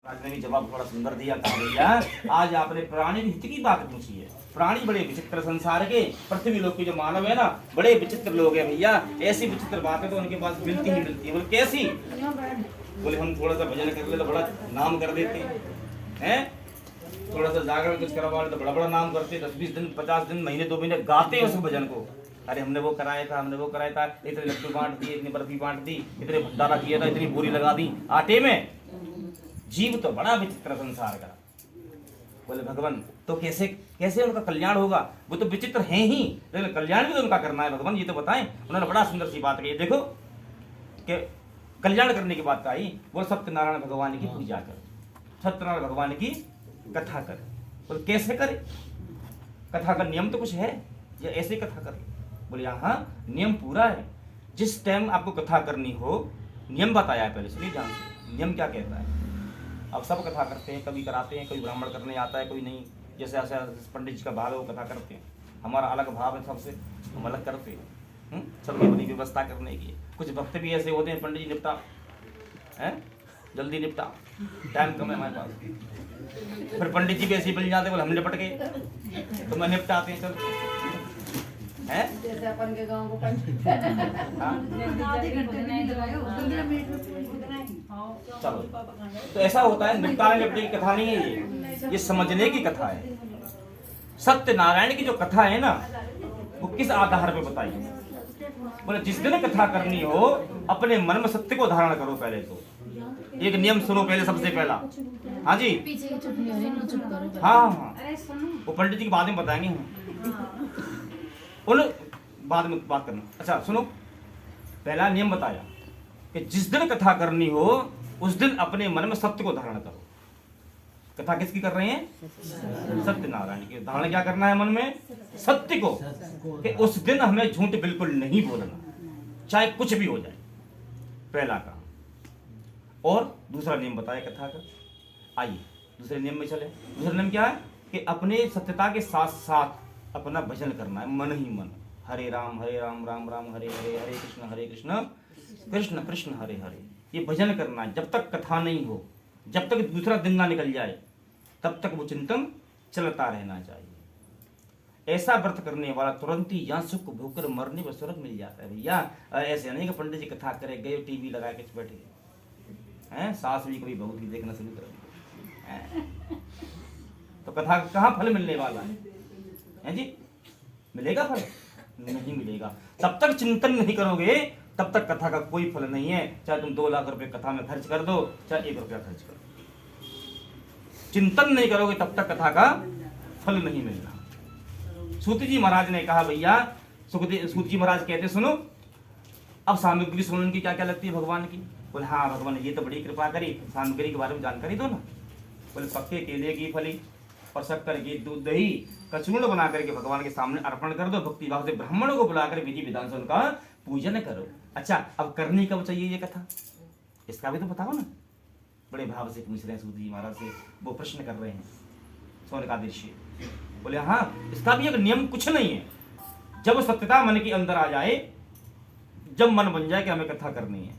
आज ने भी जवाब बड़ा सुंदर दिया। कहा भैया आज आपने प्राणी हित की बात पूछी है। प्राणी बड़े विचित्र संसार के, पृथ्वी लोक के जो मानव है ना, बड़े विचित्र लोग हैं भैया। ऐसी विचित्र बातें तो उनके पास मिलती ही मिलती है। बोले कैसी? बोले हम थोड़ा सा भजन कर ले तो बड़ा नाम कर देते हैं, थोड़ा सा जागरण कुछ करवा ले तो बड़ा बड़ा नाम करते, 10-20 दिन 50 दिन महीने 2 महीने गाते हैं उस भजन को। अरे हमने वो कराया था, हमने वो कराया था, इतने लड्डू बांट दिए, इतनी बर्फी बांट दी, इतने भंडारा किया था, इतनी बोरी लगा दी आटे में। जीव तो बड़ा विचित्र संसार का। बोले भगवान तो कैसे कैसे उनका कल्याण होगा? वो तो विचित्र हैं ही, लेकिन कल्याण भी तो उनका करना है भगवान, ये तो बताएं। उन्होंने बड़ा सुंदर सी बात कही, देखो कि कल्याण करने की बात आई। वो सत्यनारायण भगवान की पूजा करो, सत्यनारायण भगवान की कथा करे। बोले कैसे करे? कथा का नियम तो कुछ है या ऐसे कथा करे? बोले यहाँ नियम पूरा है। जिस टाइम आपको कथा करनी हो, नियम बताया है पहले, सुनिए ध्यान से। नियम क्या कहता है? अब सब कथा करते हैं, कभी कराते हैं, कोई ब्राह्मण करने आता है, कोई नहीं। जैसे ऐसे पंडित जी का भाव है वो कथा करते हैं। हमारा अलग भाव है सबसे, हम अलग करते हैं। सबकी अपनी व्यवस्था करने की। कुछ भक्त भी ऐसे होते हैं, पंडित जी निपटा है, जल्दी निपटा, टाइम कम है हमारे पास। फिर पंडित जी भी ऐसे ही बन जाते, बोले हम निपट गए तो मैं निपटाते हैं, चल है जैसे अपन के गांव को आधे घंटे में लगाओ, 15 मिनट में चलो। तो ऐसा होता है, निपटाने निपटे की कथा नहीं है ये समझने की कथा है। सत्यनारायण की जो कथा है ना, वो किस आधार पे बताई? बोले जिस दिन कथा करनी हो, अपने मन में सत्य को धारण करो। पहले तो एक नियम सुनो, पहले सबसे पहला। हाँ जी, हाँ हाँ, वो पंडित जी की बाद में बताएंगे हम, उन बाद में बात करना। अच्छा सुनो, पहला नियम बताया कि जिस दिन कथा करनी हो उस दिन अपने मन में सत्य को धारण करो। कथा किसकी कर रहे हैं? सत्यनारायण की। धारण क्या करना है मन में? सत्य को, कि उस दिन हमें झूठ बिल्कुल नहीं बोलना, चाहे कुछ भी हो जाए। पहला काम। और दूसरा नियम बताया कथा का। आइए दूसरे नियम में चले। दूसरा नियम क्या है? कि अपने सत्यता के साथ साथ अपना भजन करना है, मन ही मन। हरे राम राम राम हरे हरे, हरे कृष्ण कृष्ण कृष्ण हरे हरे। ये भजन करना है। जब तक कथा नहीं हो, जब तक दूसरा दिन ना निकल जाए, तब तक वो चिंतन चलता रहना चाहिए। ऐसा व्रत करने वाला तुरंत ही यहाँ सुख भोकर मरने पर स्वर्ग मिल जाता है भैया। ऐसे नहीं कि पंडित जी कथा करे गए, टीवी लगा के बैठे हैं, सास भी कभी बहू भी देखना शुरू कर दिया, तो कथा कहाँ फल मिलने वाला है जी? मिलेगा फल? नहीं मिलेगा। तब तक चिंतन नहीं करोगे, तब तक कथा का कोई फल नहीं है। चाहे तुम 2 लाख रुपए कथा में खर्च कर दो, चाहे 1 रुपया खर्च कर दो, चिंतन नहीं करोगे तब तक कथा का फल नहीं मिलना। सूत जी महाराज ने कहा भैया, सूत जी महाराज कहते सुनो, अब सामग्री सुनने की क्या क्या लगती है भगवान की? बोले हाँ भगवान ने ये तो बड़ी कृपा करी, सामग्री के बारे में जानकारी दो ना। बोले पक्के केले की फली और शक्कर की दूध दही का चूर्ण बना करके भगवान के सामने अर्पण कर दो। भक्ति भाव से ब्राह्मणों को बुलाकर विधि विधान से उनका पूजन करो। अच्छा अब करनी कब चाहिए ये कथा? इसका भी तो बताओ ना। बड़े भाव से पूछ रहे हैं सूत जी महाराज से, वो प्रश्न कर रहे हैं सोने का दृश्य। बोले हाँ, इसका भी एक नियम कुछ नहीं है। जब सत्यता मन के अंदर आ जाए, जब मन बन जाए कि हमें कथा करनी है,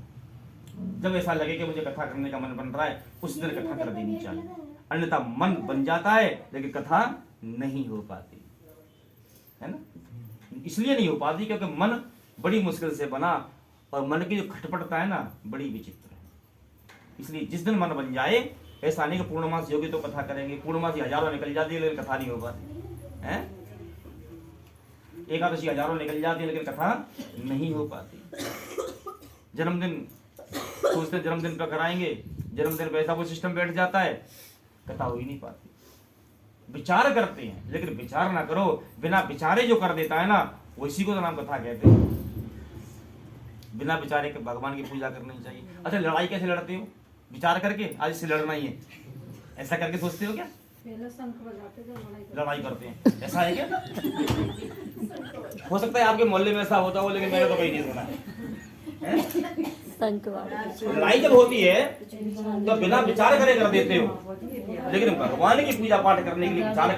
जब ऐसा लगे कि मुझे कथा करने का मन बन रहा है, उस दिन कथा कर देनी चाहिए। अन्यथा मन बन जाता है लेकिन कथा नहीं हो पाती है ना। इसलिए नहीं हो पाती क्योंकि मन बड़ी मुश्किल से बना, और मन की जो खटपटता है ना, बड़ी विचित्र है। इसलिए जिस दिन मन बन जाए, ऐसा नहीं कि पूर्णमास योगी तो कथा करेंगे, पूर्णमासी हजारों निकल जाती है लेकिन कथा नहीं हो पाती है। एकादशी हजारों निकल जाती है लेकिन कथा नहीं हो पाती। जन्मदिन सोचते जन्मदिन पर कराएंगे, जन्मदिन पर ऐसा वो सिस्टम बैठ जाता है, कथा हो ही नहीं पाती। विचार करते हैं लेकिन विचार ना करो, बिना विचारे जो कर देता है ना, वो इसी को तो नाम कथा कहते हैं। बिना विचारे के भगवान की पूजा करनी चाहिए। अच्छा लड़ाई कैसे लड़ते हो? विचार करके आज इससे लड़ना ही है, ऐसा करके सोचते हो क्या? लड़ाई करते हैं, ऐसा है क्या? हो सकता है आपके मोहल्ले में ऐसा होता हो, लेकिन मैंने तो कहीं नहीं सुना है। लड़ाई जब होती है तो बिना विचार करे कर देते हो, लेकिन भगवान की पूजा पाठ करने के लिए विचार